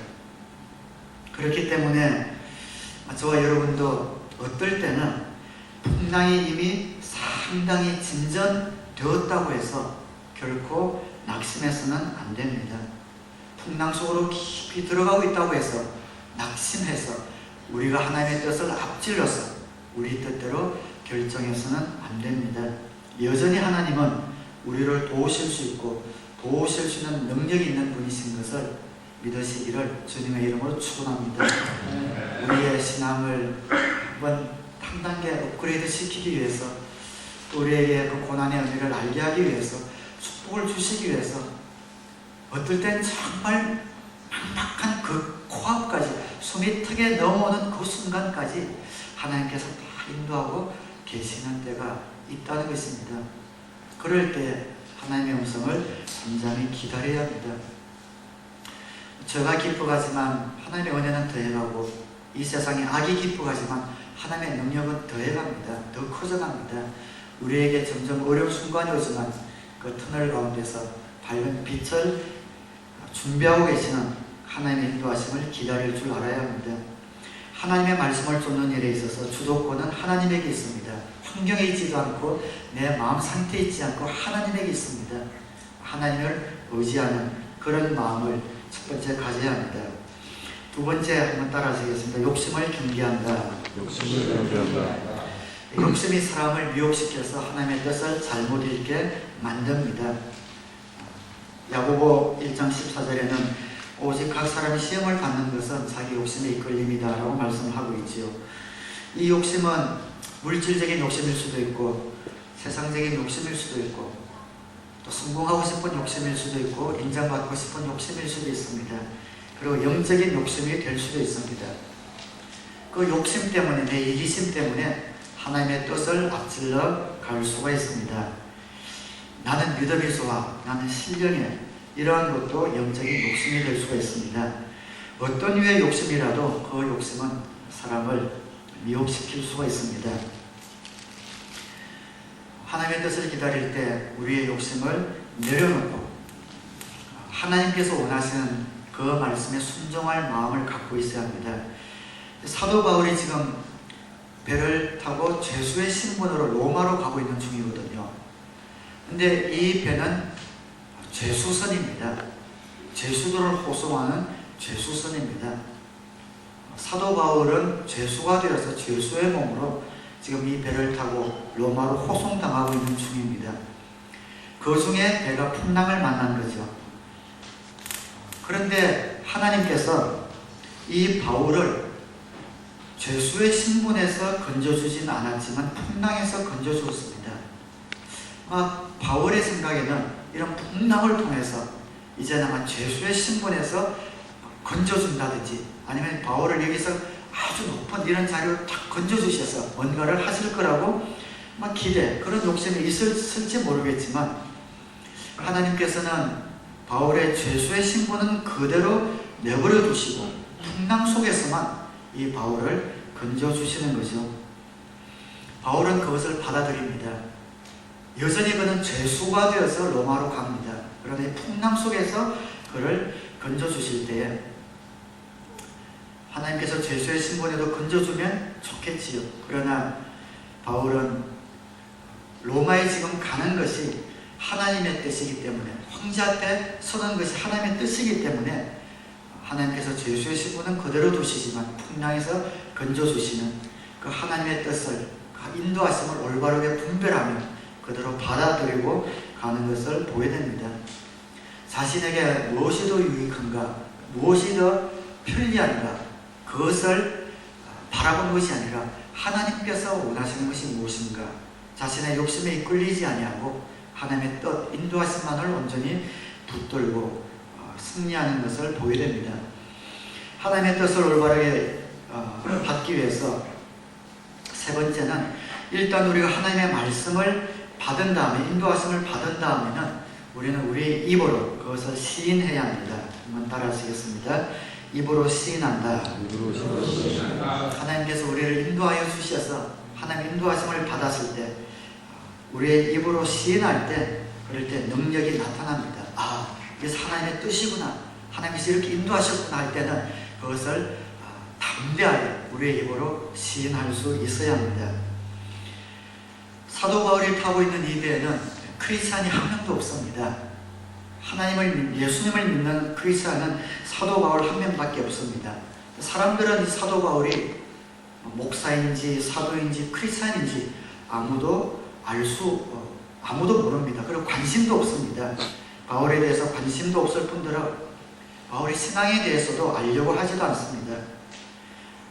그렇기 때문에 저와 여러분도 어떨 때는 풍랑이 이미 상당히 진전되었다고 해서 결코 낙심해서는 안 됩니다. 풍랑 속으로 깊이 들어가고 있다고 해서 낙심해서 우리가 하나님의 뜻을 앞질러서 우리 뜻대로 결정해서는 안 됩니다. 여전히 하나님은 우리를 도우실 수 있고 도우실 수 있는 능력이 있는 분이신 것을 믿으시기를 주님의 이름으로 축원합니다. 우리의 신앙을 한번 한 단계 업그레이드 시키기 위해서 또 우리에게 그 고난의 의미를 알게 하기 위해서 축복을 주시기 위해서 어떨 땐 정말 막막한 그 코앞까지 숨이 턱에 넘어오는 그 순간까지 하나님께서 다 인도하고 계시는 때가 있다는 것입니다. 그럴 때 하나님의 음성을 잠잠히 기다려야 합니다. 저가 기뻐가지만 하나님의 은혜는 더해가고 이 세상에 악이 기뻐가지만 하나님의 능력은 더해갑니다. 더 커져갑니다. 우리에게 점점 어려운 순간이 오지만 그 터널 가운데서 밝은 빛을 준비하고 계시는 하나님의 인도하심을 기다릴 줄 알아야 합니다. 하나님의 말씀을 쫓는 일에 있어서 주도권은 하나님에게 있습니다. 환경에 있지도 않고 내 마음 상태에 있지 않고 하나님에게 있습니다. 하나님을 의지하는 그런 마음을 첫 번째 가져야 합니다. 두 번째 한번 따라하시겠습니다. 욕심을 경계한다. 욕심을 경계한다. 욕심이 사람을 미혹시켜서 하나님의 뜻을 잘못 읽게 만듭니다. 야고보 1장 14절에는 오직 각 사람이 시험을 받는 것은 자기 욕심에 이끌림이다 라고 말씀하고 있지요. 이 욕심은 물질적인 욕심일 수도 있고 세상적인 욕심일 수도 있고 또 성공하고 싶은 욕심일 수도 있고 인정받고 싶은 욕심일 수도 있습니다. 그리고 영적인 욕심이 될 수도 있습니다. 그 욕심 때문에, 내 이기심 때문에 하나님의 뜻을 앞질러 갈 수가 있습니다. 나는 믿음이 좋아, 나는 신령해, 이러한 것도 영적인 욕심이 될 수가 있습니다. 어떤 유의 욕심이라도 그 욕심은 사람을 미혹시킬 수가 있습니다. 하나님의 뜻을 기다릴 때 우리의 욕심을 내려놓고 하나님께서 원하시는 그 말씀에 순종할 마음을 갖고 있어야 합니다. 사도 바울이 지금 배를 타고 죄수의 신분으로 로마로 가고 있는 중이거든요. 근데 이 배는 죄수선입니다. 죄수들을 호송하는 죄수선입니다. 사도 바울은 죄수가 되어서 죄수의 몸으로 지금 이 배를 타고 로마로 호송당하고 있는 중입니다. 그 중에 배가 풍랑을 만난 거죠. 그런데 하나님께서 이 바울을 죄수의 신분에서 건져주지는 않았지만 풍랑에서 건져주었습니다. 바울의 생각에는 이런 풍랑을 통해서 이제는 아마 죄수의 신분에서 건져준다든지 아니면 바울을 여기서 아주 높은 이런 자리로 딱 건져주셔서 뭔가를 하실 거라고 기대, 그런 욕심이 있을지 모르겠지만 하나님께서는 바울의 죄수의 신분은 그대로 내버려 두시고 풍랑 속에서만 이 바울을 건져주시는 거죠. 바울은 그것을 받아들입니다. 여전히 그는 죄수가 되어서 로마로 갑니다. 그러나 이 풍랑 속에서 그를 건져주실 때에 하나님께서 죄수의 신분에도 건져주면 좋겠지요. 그러나 바울은 로마에 지금 가는 것이 하나님의 뜻이기 때문에, 황제 앞에 서는 것이 하나님의 뜻이기 때문에 하나님께서 죄수의 신분은 그대로 두시지만 풍랑에서 건져주시는 그 하나님의 뜻을, 그 인도하심을 올바르게 분별하며 그대로 받아들이고 가는 것을 보게 됩니다. 자신에게 무엇이 더 유익한가, 무엇이 더 편리한가, 그것을 바라본 것이 아니라 하나님께서 원하시는 것이 무엇인가, 자신의 욕심에 이끌리지 아니하고 하나님의 뜻, 인도하심만을 온전히 붙들고 승리하는 것을 보게 됩니다. 하나님의 뜻을 올바르게 받기 위해서 세 번째는 일단 우리가 하나님의 말씀을 받은 다음에, 인도하심을 받은 다음에는 우리는 우리의 입으로 그것을 시인해야 합니다. 한번 따라하시겠습니다. 입으로 시인한다. 하나님께서 우리를 인도하여 주셔서 하나님 인도하심을 받았을 때 우리의 입으로 시인할 때, 그럴 때 능력이 나타납니다. 이게 하나님의 뜻이구나, 하나님께서 이렇게 인도하셨구나 할 때는 그것을 담대하게 우리의 입으로 시인할 수 있어야 합니다. 사도 바울이 타고 있는 이 배에는 크리스찬이 한 명도 없습니다. 예수님을 믿는 크리스찬은 사도 바울 한 명밖에 없습니다. 사람들은 이 사도 바울이 목사인지 사도인지 크리스찬인지 아무도 모릅니다. 그리고 관심도 없습니다. 바울에 대해서 관심도 없을 뿐더러 바울의 신앙에 대해서도 알려고 하지도 않습니다.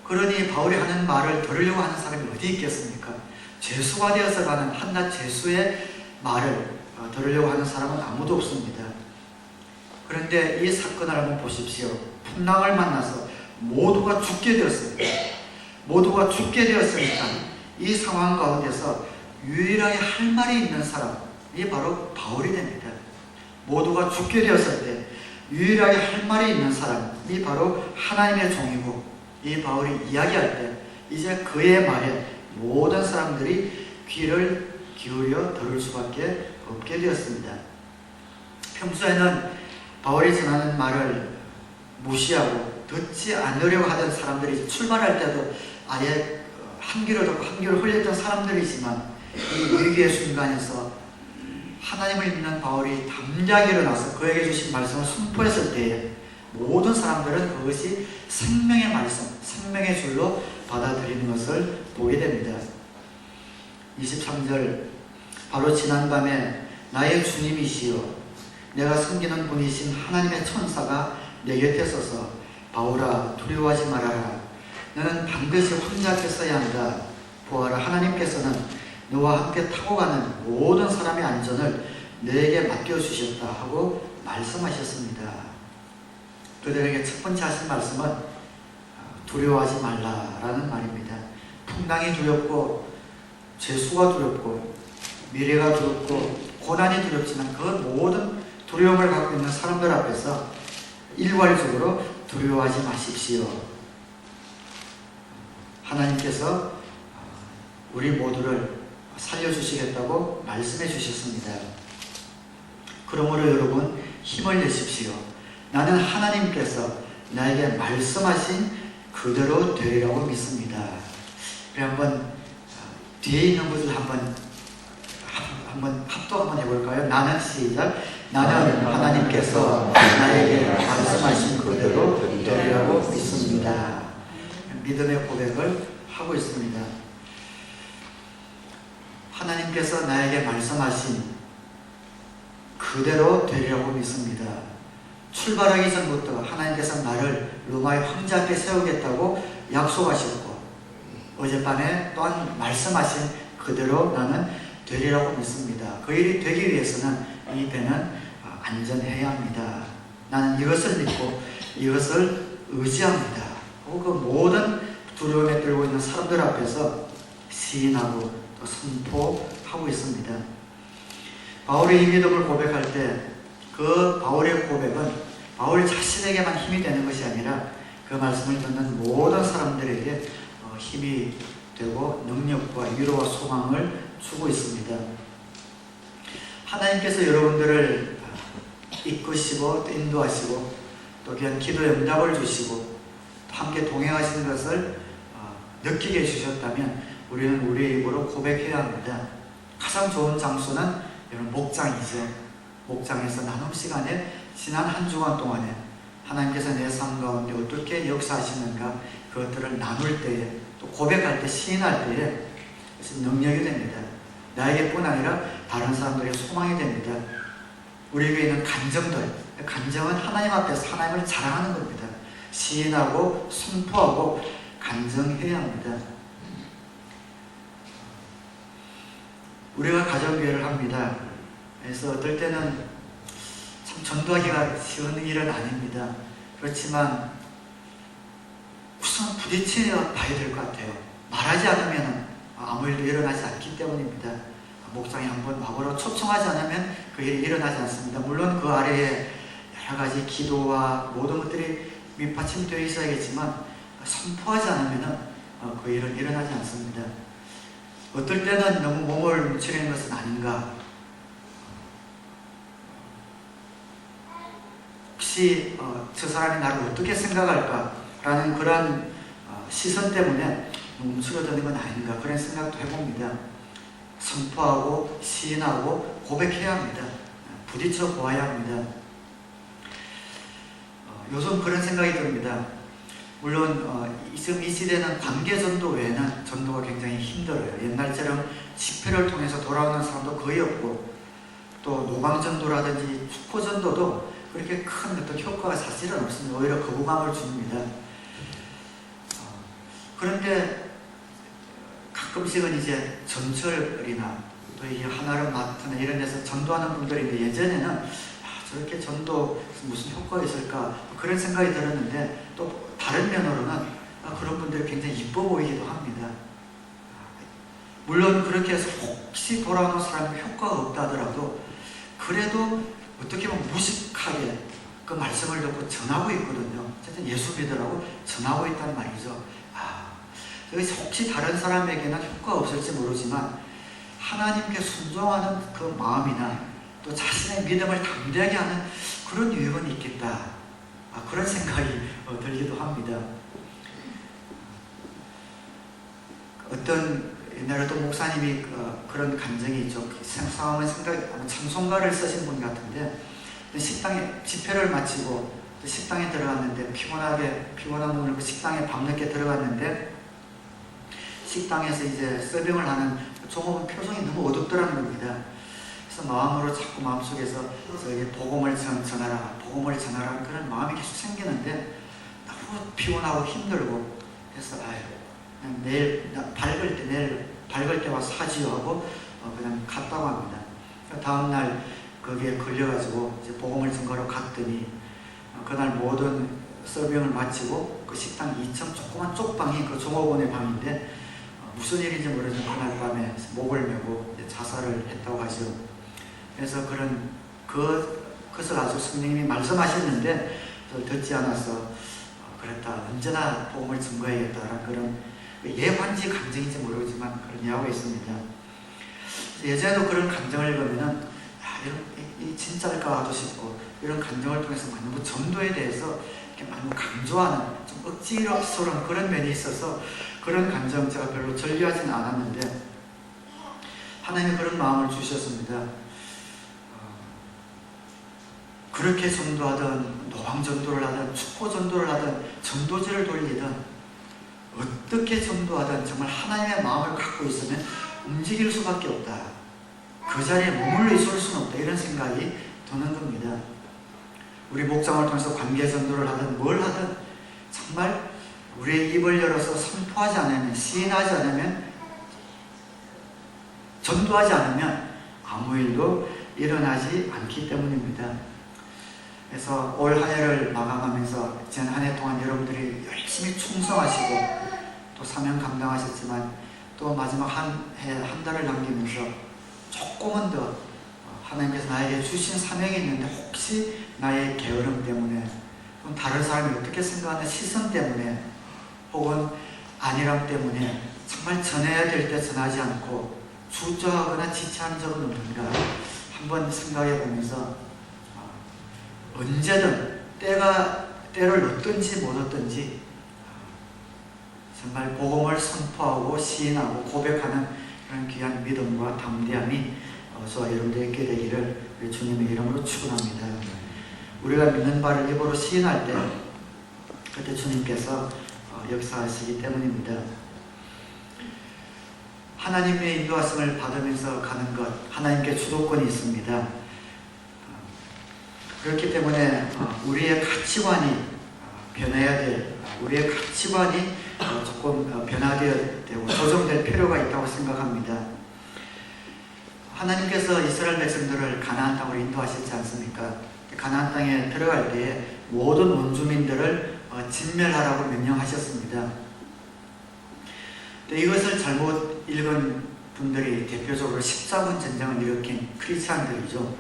그러니 바울이 하는 말을 들으려고 하는 사람이 어디 있겠습니까? 죄수가 되어서 가는 한낱 죄수의 말을 들으려고 하는 사람은 아무도 없습니다. 그런데 이 사건을 한번 보십시오. 풍랑을 만나서 모두가 죽게 되었습니다. 모두가 죽게 되었으니까 이 상황 가운데서 유일하게 할 말이 있는 사람이 바로 바울이 됩니다. 모두가 죽게 되었을 때 유일하게 할 말이 있는 사람이 바로 하나님의 종이고, 이 바울이 이야기할 때 이제 그의 말에 모든 사람들이 귀를 기울여 들을 수밖에 없게 되었습니다. 평소에는 바울이 전하는 말을 무시하고 듣지 않으려고 하던 사람들이, 출발할 때도 아예 한 귀로 듣고 한 귀로 흘렸던 사람들이지만 이 위기의 순간에서 하나님을 믿는 바울이 담대하게 일어나서 그에게 주신 말씀을 선포했을 때에 모든 사람들은 그것이 생명의 말씀, 생명의 줄로 받아들이는 것을 보게 됩니다. 23절, 바로 지난밤에 나의 주님이시여 내가 섬기는 분이신 하나님의 천사가 내 곁에 서서 바울아 두려워하지 말아라, 너는 반드시 혼자 앞에 서야 한다. 보아라, 하나님께서는 너와 함께 타고 가는 모든 사람의 안전을 너에게 맡겨주셨다 하고 말씀하셨습니다. 그들에게 첫 번째 하신 말씀은 두려워하지 말라라는 말입니다. 풍랑이 두렵고 죄수가 두렵고 미래가 두렵고 고난이 두렵지만 그 모든 두려움을 갖고 있는 사람들 앞에서 일괄적으로 두려워하지 마십시오. 하나님께서 우리 모두를 살려주시겠다고 말씀해 주셨습니다. 그러므로 여러분 힘을 내십시오. 나는 하나님께서 나에게 말씀하신 그대로 되리라고 믿습니다. 그래 한번 뒤에 있는 분들 한번 합독 한번 해볼까요? 나는 시작. 나는 하나님께서 나에게 말씀하신 그대로 되리라고 믿습니다. 믿음의 고백을 하고 있습니다. 하나님께서 나에게 말씀하신 그대로 되리라고 믿습니다. 출발하기 전부터 하나님께서 나를 로마의 황제 앞에 세우겠다고 약속하셨고 어젯밤에 또한 말씀하신 그대로 나는 되리라고 믿습니다. 그 일이 되기 위해서는 이 배는 안전해야 합니다. 나는 이것을 믿고 이것을 의지합니다. 그 모든 두려움에 떨고 있는 사람들 앞에서 시인하고 또 선포하고 있습니다. 바울의 이 믿음을 고백할 때 그 바울의 고백은 바울 자신에게만 힘이 되는 것이 아니라 그 말씀을 듣는 모든 사람들에게 힘이 되고 능력과 위로와 소망을 주고 있습니다. 하나님께서 여러분들을 이끄시고 또 인도하시고 또 그냥 기도에 응답을 주시고 또 함께 동행하시는 것을 느끼게 해주셨다면 우리는 우리의 입으로 고백해야 합니다. 가장 좋은 장소는 여러분 목장이죠. 목장에서 나눔 시간에 지난 한 주간 동안에 하나님께서 내 삶 가운데 어떻게 역사하시는가 그것들을 나눌 때에 또 고백할 때 시인할 때에 능력이 됩니다. 나에게뿐 아니라 다른 사람들의 소망이 됩니다. 우리에게 있는 간정은 하나님 앞에서 하나님을 자랑하는 겁니다. 시인하고 선포하고 간정해야 합니다. 우리가 가정교회를 합니다. 그래서 어떨 때는 참 전도하기가 쉬운 일은 아닙니다. 그렇지만 우선 부딪혀 봐야 될 것 같아요. 말하지 않으면 아무 일도 일어나지 않기 때문입니다. 목장에 한번 와보라고 초청하지 않으면 그 일이 일어나지 않습니다. 물론 그 아래에 여러 가지 기도와 모든 것들이 밑받침되어 있어야겠지만 선포하지 않으면 그 일은 일어나지 않습니다. 어떨 때는 너무 몸을 뭉치려는 것은 아닌가. 혹시 저 사람이 나를 어떻게 생각할까라는 그런 시선 때문에 움츠러드는 건 아닌가 그런 생각도 해봅니다. 선포하고 시인하고 고백해야 합니다. 부딪혀 보아야 합니다. 요즘 그런 생각이 듭니다. 물론 지금 이 시대는 관계전도 외에는 전도가 굉장히 힘들어요. 옛날처럼 집회를 통해서 돌아오는 사람도 거의 없고 또 노방전도라든지 축포전도도 그렇게 큰 어떤 효과가 사실은 없습니다. 오히려 거부감을 줍니다. 그런데 가끔씩은 이제 전철이나 또 이 하나를 마트나 이런 데서 전도하는 분들인데 예전에는 저렇게 전도 무슨 효과가 있을까 그런 생각이 들었는데 또 다른 면으로는 그런 분들이 굉장히 이뻐 보이기도 합니다. 물론 그렇게 해서 혹시 돌아오는 사람이 효과가 없다 하더라도 그래도 어떻게 보면 무식하게 그 말씀을 듣고 전하고 있거든요. 어쨌든 예수 믿으라고 전하고 있단 말이죠. 여기서 혹시 다른 사람에게는 효과가 없을지 모르지만 하나님께 순종하는 그 마음이나 또 자신의 믿음을 담대하게 하는 그런 유익은 있겠다. 그런 생각이 들기도 합니다. 어떤 옛날에 어떤 목사님이 그런 감정이 있죠. 상황을 찬송가를 쓰신 분 같은데 식당에 집회를 마치고 식당에 들어갔는데 피곤한 눈으로 식당에 밤늦게 들어갔는데 식당에서 이제 서빙을 하는 종업원 표정이 너무 어둡더라는 겁니다. 그래서 마음속에서 복음을 전하라 그런 마음이 계속 생기는데 너무 피곤하고 힘들고 그래서 그냥 내일 밝을 때 와서 하지요 하고 그냥 갔다고 합니다. 다음날 거기에 걸려가지고 이제 복음을 전가로 갔더니 그날 모든 서빙을 마치고 그 식당 2층 조그만 쪽방이 그 종업원의 방인데 무슨 일인지 모르지만 그날 밤에 목을 메고 자살을 했다고 하죠. 그래서 그것을 아주 성령님이 말씀하셨는데 듣지 않아서 그랬다. 언제나 복음을 증거해야겠다라는 그런 예반지 감정인지 모르지만 그런 이야기가 있습니다. 예전에도 그런 감정을 읽으면은 이 진짜일까 하고 싶고 이런 감정을 통해서 너무 전도에 대해서 이렇게 너무 강조하는 좀 억지스러운 그런 면이 있어서 그런 감정 제가 별로 전리하지는 않았는데 하나님이 그런 마음을 주셨습니다. 그렇게 전도하든 노방 전도를 하든 축포 전도를 하든 전도지를 돌리든 어떻게 전도하든 정말 하나님의 마음을 갖고 있으면 움직일 수밖에 없다. 그 자리에 머물러 있을 수는 없다. 이런 생각이 드는 겁니다. 우리 목장을 통해서 관계 전도를 하든 뭘 하든 정말 우리의 입을 열어서 선포하지 않으면, 시인하지 않으면, 전도하지 않으면 아무 일도 일어나지 않기 때문입니다. 그래서 올 한 해를 마감하면서 지난 한 해 동안 여러분들이 열심히 충성하시고 또 사명 감당하셨지만 또 마지막 한 달을 남기면서 조금은 더 하나님께서 나에게 주신 사명이 있는데 혹시 나의 게으름 때문에 혹은 다른 사람이 어떻게 생각하는 시선 때문에 혹은 안일함 때문에 정말 전해야 될 때 전하지 않고 주저하거나 지체한 적은 없는가 한번 생각해 보면서 언제든 때를 얻든지 못 얻든지 정말 복음을 선포하고 시인하고 고백하는 그런 귀한 믿음과 담대함이 저와 여러분들에게 있게 되기를 주님의 이름으로 축원합니다. 우리가 믿는 바를 입으로 시인할 때 그때 주님께서 역사하시기 때문입니다. 하나님의 인도하심을 받으면서 가는 것, 하나님께 주도권이 있습니다. 그렇기 때문에 우리의 가치관이 변해야 될, 우리의 가치관이 조금 변화되어야 되고 조정될 필요가 있다고 생각합니다. 하나님께서 이스라엘 백성들을 가나안 땅으로 인도하셨지 않습니까? 가나안 땅에 들어갈 때에 모든 원주민들을 진멸하라고 명령하셨습니다. 이것을 잘못 읽은 분들이 대표적으로 십자군 전쟁을 일으킨 크리스찬들이죠.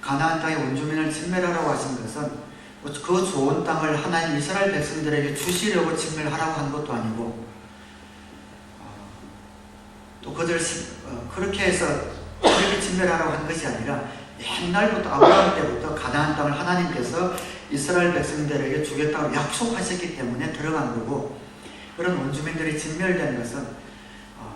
가나안 땅의 원주민을 진멸하라고 하신 것은 그 좋은 땅을 하나님 이스라엘 백성들에게 주시려고 진멸하라고 한 것도 아니고 또 그들을 그렇게 해서 그렇게 진멸하라고 한 것이 아니라 옛날부터 아브라함 때부터 가나안 땅을 하나님께서 이스라엘 백성들에게 주겠다고 약속하셨기 때문에 들어간 거고 그런 원주민들이 진멸된 것은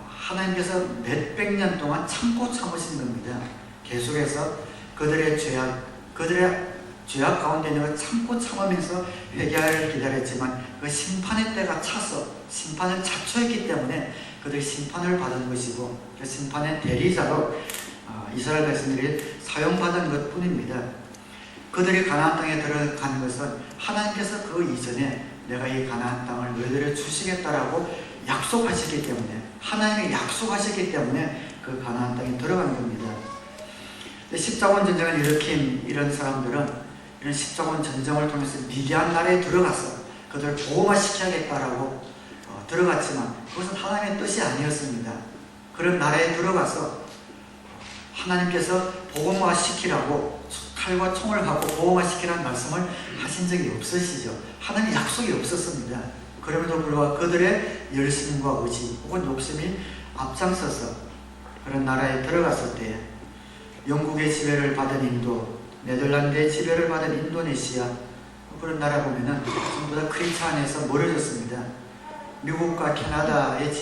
하나님께서 몇백 년 동안 참고 참으신 겁니다. 계속해서 그들의 죄악 가운데 있는 걸 참고 참으면서 회개하기를 기다렸지만 그 심판의 때가 차서 심판을 자초했기 때문에 그들이 심판을 받은 것이고 그 심판의 대리자로 이스라엘 백성들이 사용받은 것 뿐입니다. 그들이 가나안 땅에 들어간 것은 하나님께서 그 이전에 내가 이 가나안 땅을 너희들에게 주시겠다라고 약속하셨기 때문에 하나님이 약속하셨기 때문에 그 가나안 땅에 들어간 겁니다. 십자군 전쟁을 일으킨 이런 사람들은 이런 십자군 전쟁을 통해서 미디안 나라에 들어가서 그들을 복음화시켜야겠다라고 들어갔지만 그것은 하나님의 뜻이 아니었습니다. 그런 나라에 들어가서 하나님께서 복음화시키라고 칼과 총을 갖고 복음화시키라는 말씀을 하신 적이 없으시죠. 하나님의 약속이 없었습니다. 그럼에도 불구하고 그들의 열심과 의지 혹은 욕심이 앞장서서 그런 나라에 들어갔을 때 영국의 지배를 받은 인도, 네덜란드의 지배를 받은 인도네시아 그런 나라 보면은 전부 다 크리스찬에서 멀어졌습니다. 미국과 캐나다의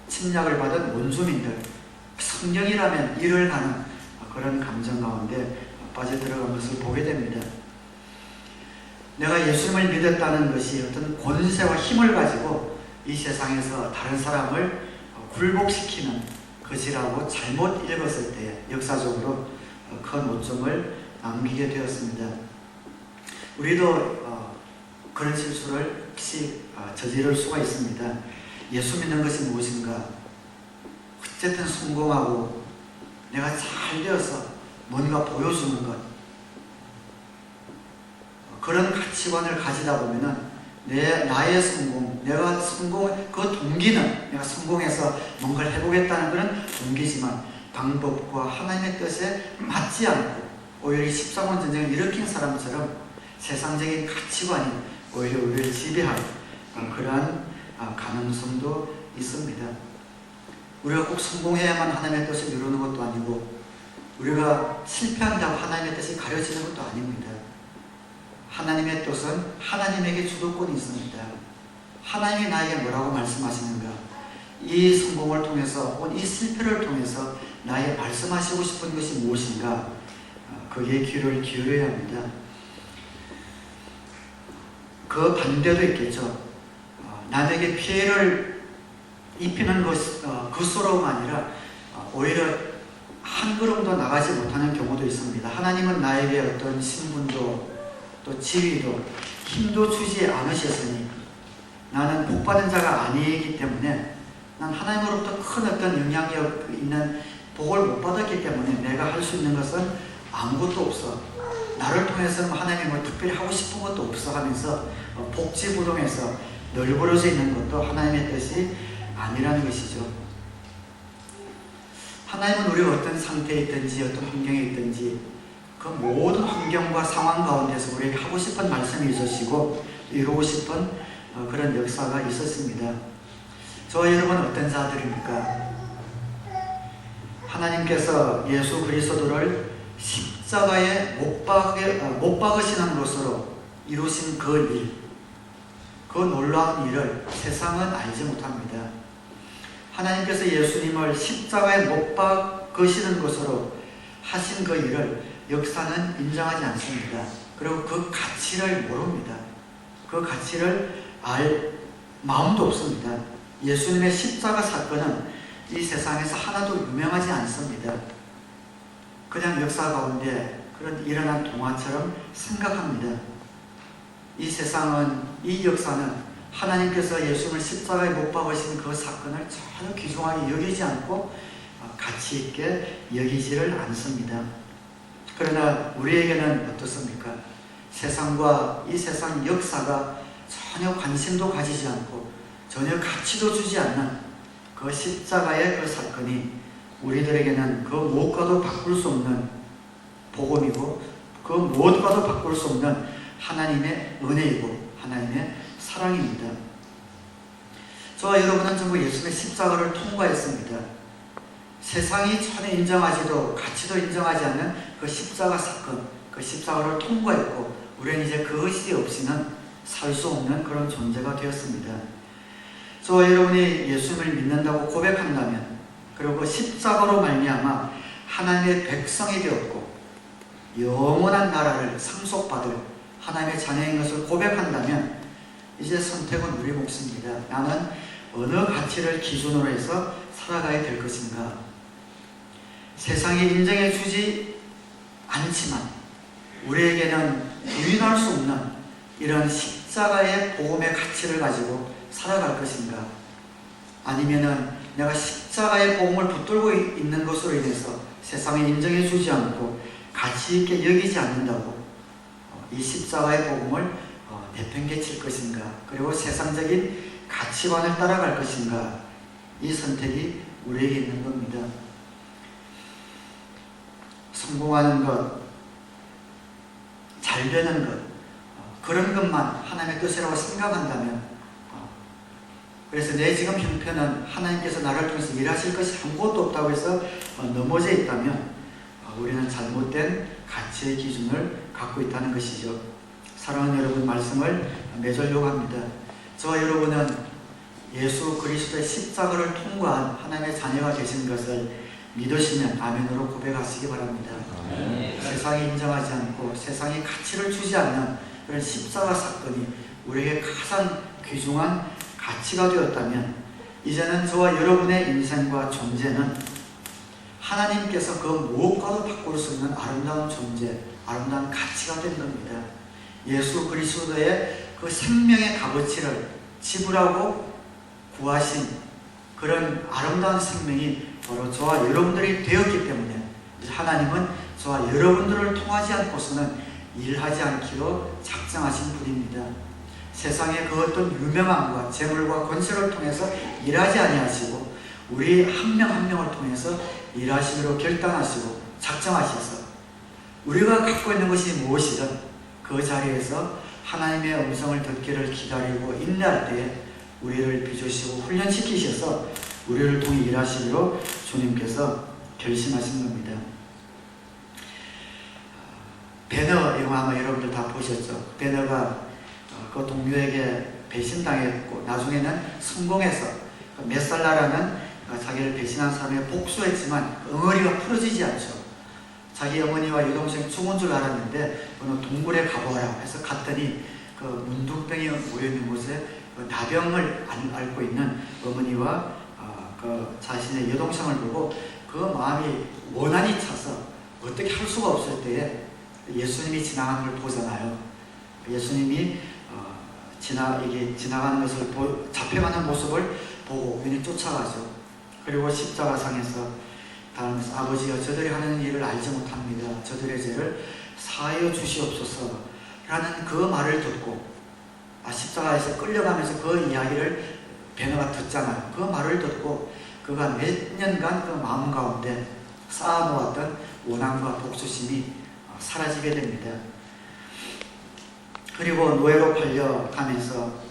침략을 받은 원주민들 성령이라면 일을 하는 그런 감정 가운데 빠져들어간 것을 보게 됩니다. 내가 예수님을 믿었다는 것이 어떤 권세와 힘을 가지고 이 세상에서 다른 사람을 굴복시키는 것이라고 잘못 읽었을 때 역사적으로 큰 오점을 남기게 되었습니다. 우리도 그런 실수를 혹시 저지를 수가 있습니다. 예수 믿는 것이 무엇인가? 어쨌든 성공하고 내가 잘 되어서 뭔가 보여주는 것 그런 가치관을 가지다 보면은 나의 성공, 내가 성공, 그 동기는 내가 성공해서 뭔가를 해보겠다는 그런 동기지만 방법과 하나님의 뜻에 맞지 않고 오히려 14권 전쟁을 일으킨 사람처럼 세상적인 가치관이 오히려 우리를 지배할 그러한 가능성도 있습니다. 우리가 꼭 성공해야만 하나님의 뜻을 이루는 것도 아니고 우리가 실패한다고 하나님의 뜻이 가려지는 것도 아닙니다. 하나님의 뜻은 하나님에게 주도권이 있습니다. 하나님이 나에게 뭐라고 말씀하시는가? 이 성공을 통해서 혹은 이 실패를 통해서 나에게 말씀하시고 싶은 것이 무엇인가? 거기에 귀를 기울여야 합니다. 그 반대도 있겠죠. 남에게 피해를 입히는 그것으로가 아니라 오히려 한 걸음도 나가지 못하는 경우도 있습니다. 하나님은 나에게 어떤 신분도 또 지위도 힘도 주지 않으셨으니 나는 복받은 자가 아니기 때문에 난 하나님으로부터 큰 어떤 영향력 있는 복을 못 받았기 때문에 내가 할 수 있는 것은 아무것도 없어. 나를 통해서는 하나님이 뭐 특별히 하고 싶은 것도 없어 하면서 복지부동에서 널브러져 있는 것도 하나님의 뜻이 아니라는 것이죠. 하나님은 우리가 어떤 상태에 있든지 어떤 환경에 있든지 그 모든 환경과 상황 가운데서 우리에게 하고 싶은 말씀이 있으시고 이루고 싶은 그런 역사가 있었습니다. 저와 여러분은 어떤 자들입니까? 하나님께서 예수 그리스도를 십자가에 못 박으시는 것으로 이루신 그 일, 그 놀라운 일을 세상은 알지 못합니다. 하나님께서 예수님을 십자가에 못 박으시는 것으로 하신 그 일을 역사는 인정하지 않습니다. 그리고 그 가치를 모릅니다. 그 가치를 알 마음도 없습니다. 예수님의 십자가 사건은 이 세상에서 하나도 유명하지 않습니다. 그냥 역사 가운데 그런 일어난 동화처럼 생각합니다. 이 세상은, 이 역사는 하나님께서 예수님을 십자가에 못 박으신 그 사건을 전혀 귀중하게 여기지 않고 가치 있게 여기지를 않습니다. 그러나 우리에게는 어떻습니까? 세상과 이 세상 역사가 전혀 관심도 가지지 않고 전혀 가치도 주지 않는 그 십자가의 그 사건이 우리들에게는 그 무엇과도 바꿀 수 없는 복음이고 그 무엇과도 바꿀 수 없는 하나님의 은혜이고 하나님의 사랑입니다. 저와 여러분은 전부 예수님의 십자가를 통과했습니다. 세상이 전혀 인정하지도 가치도 인정하지 않는 그 십자가 사건, 그 십자가를 통과했고 우리는 이제 그것이 없이는 살 수 없는 그런 존재가 되었습니다. 저와 여러분이 예수님을 믿는다고 고백한다면 그리고 그 십자가로 말미암아 하나님의 백성이 되었고 영원한 나라를 상속받을 하나님의 자녀인 것을 고백한다면 이제 선택은 우리 몫입니다. 나는 어느 가치를 기준으로 해서 살아가야 될 것인가? 세상이 인정해 주지 않지만 우리에게는 부인할 수 없는 이런 십자가의 복음의 가치를 가지고 살아갈 것인가? 아니면은 내가 십자가의 복음을 붙들고 있는 것으로 인해서 세상에 인정해 주지 않고 가치 있게 여기지 않는다고 이 십자가의 복음을 내팽개칠 것인가? 그리고 세상적인 가치관을 따라갈 것인가? 이 선택이 우리에게 있는 겁니다. 성공하는 것, 잘 되는 것, 그런 것만 하나님의 뜻이라고 생각한다면 그래서 내 지금 형편은 하나님께서 나를 통해서 일하실 것이 아무것도 없다고 해서 넘어져 있다면 우리는 잘못된 가치의 기준을 갖고 있다는 것이죠. 사랑하는 여러분, 말씀을 맺으려고 합니다. 저와 여러분은 예수 그리스도의 십자가를 통과한 하나님의 자녀가 되신 것을 믿으시면 아멘으로 고백하시기 바랍니다. 아멘. 세상이 인정하지 않고 세상이 가치를 주지 않는 그런 십자가 사건이 우리에게 가장 귀중한 가치가 되었다면 이제는 저와 여러분의 인생과 존재는 하나님께서 그 무엇과도 바꿀 수 있는 아름다운 존재, 아름다운 가치가 된 겁니다. 예수 그리스도의 그 생명의 값어치를 지불하고 구하신 그런 아름다운 생명이 바로 저와 여러분들이 되었기 때문에 하나님은 저와 여러분들을 통하지 않고서는 일하지 않기로 작정하신 분입니다. 세상의 그 어떤 유명함과 재물과 권세를 통해서 일하지 아니하시고 우리 한 명 한 명을 통해서 일하시기로 결단하시고 작정하셔서 우리가 갖고 있는 것이 무엇이든 그 자리에서 하나님의 음성을 듣기를 기다리고 인내할 때에 우리를 빚으시고 훈련시키셔서 우리를 통해 일하시기로 주님께서 결심하신 겁니다. 배너 영화 아마 여러분들 다 보셨죠? 배너가 그 동료에게 배신당했고 나중에는 성공해서 메살라라는 자기를 배신한 사람에 복수했지만 응어리가 풀어지지 않죠. 자기 어머니와 여동생이 죽은 줄 알았는데 어느 동굴에 가보아라 해서 갔더니 그 문둥병이 모여있는 곳에 그 나병을 앓고 있는 어머니와 그 자신의 여동생을 보고 그 마음이 원한이 차서 어떻게 할 수가 없을 때에 예수님이 지나가는 걸 보잖아요. 예수님이 지나가는 것을 잡혀가는 모습을 보고 괜히 쫓아가죠. 그리고 십자가상에서 다니면서 아버지여 저들이 하는 일을 알지 못합니다. 저들의 죄를 사하여 주시옵소서 라는 그 말을 듣고 십자가에서 끌려가면서 그 이야기를 베너가 듣잖아요. 그 말을 듣고 그가 몇 년간 그 마음 가운데 쌓아놓았던 원함과 복수심이 사라지게 됩니다. 그리고 노예로 팔려가면서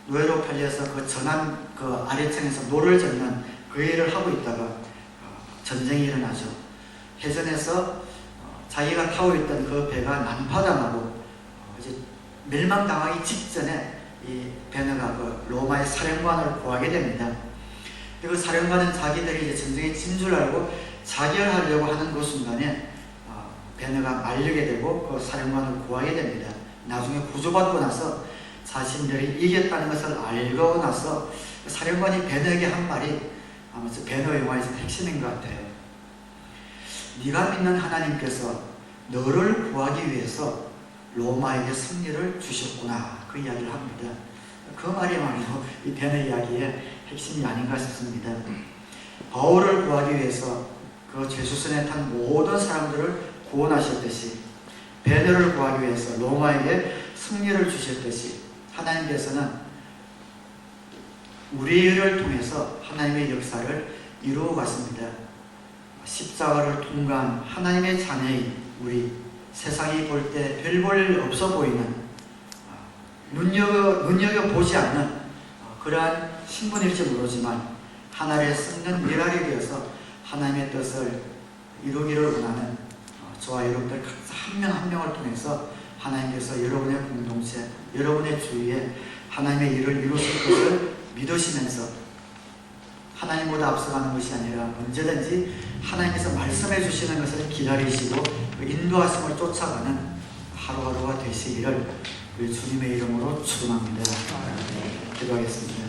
노예로 팔려서 그 전한 그 아래층에서 노를 젓는 그 일을 하고 있다가 전쟁이 일어나죠. 해전에서 자기가 타고 있던 그 배가 난파당하고 이제 멸망당하기 직전에 이 베너가 그 로마의 사령관을 구하게 됩니다. 그 사령관은 자기들이 이제 전쟁에 진 줄 알고 자결하려고 하는 그 순간에 베너가 말리게 되고 그 사령관을 구하게 됩니다. 나중에 구조받고 나서 자신들이 이겼다는 것을 알고 나서 사령관이 베너에게 한 말이 아마 베너 영화에서 핵심인 것 같아요. 네가 믿는 하나님께서 너를 구하기 위해서 로마에게 승리를 주셨구나 그 이야기를 합니다. 그 말이야말로 이 베너 이야기의 핵심이 아닌가 싶습니다. 바울을 구하기 위해서 그 죄수선에 탄 모든 사람들을 구원하셨듯이 베너를 구하기 위해서 로마에게 승리를 주셨듯이 하나님께서는 우리를 통해서 하나님의 역사를 이루어 갔습니다. 십자가를 통과한 하나님의 자녀인 우리, 세상이 볼 때 별 볼 일 없어 보이는 눈여겨보지 않는 그러한 신분일지 모르지만 하나님의 썩는 미랄이 되어서 하나님의 뜻을 이루기를 원하는 저와 여러분들 한 명 한 명을 통해서 하나님께서 여러분의 공동체, 여러분의 주위에 하나님의 일을 이루실 것을 믿으시면서 하나님보다 앞서가는 것이 아니라 언제든지 하나님께서 말씀해 주시는 것을 기다리시고 그 인도하심을 쫓아가는 하루하루가 되시기를 우리 주님의 이름으로 축원합니다. 기도하겠습니다.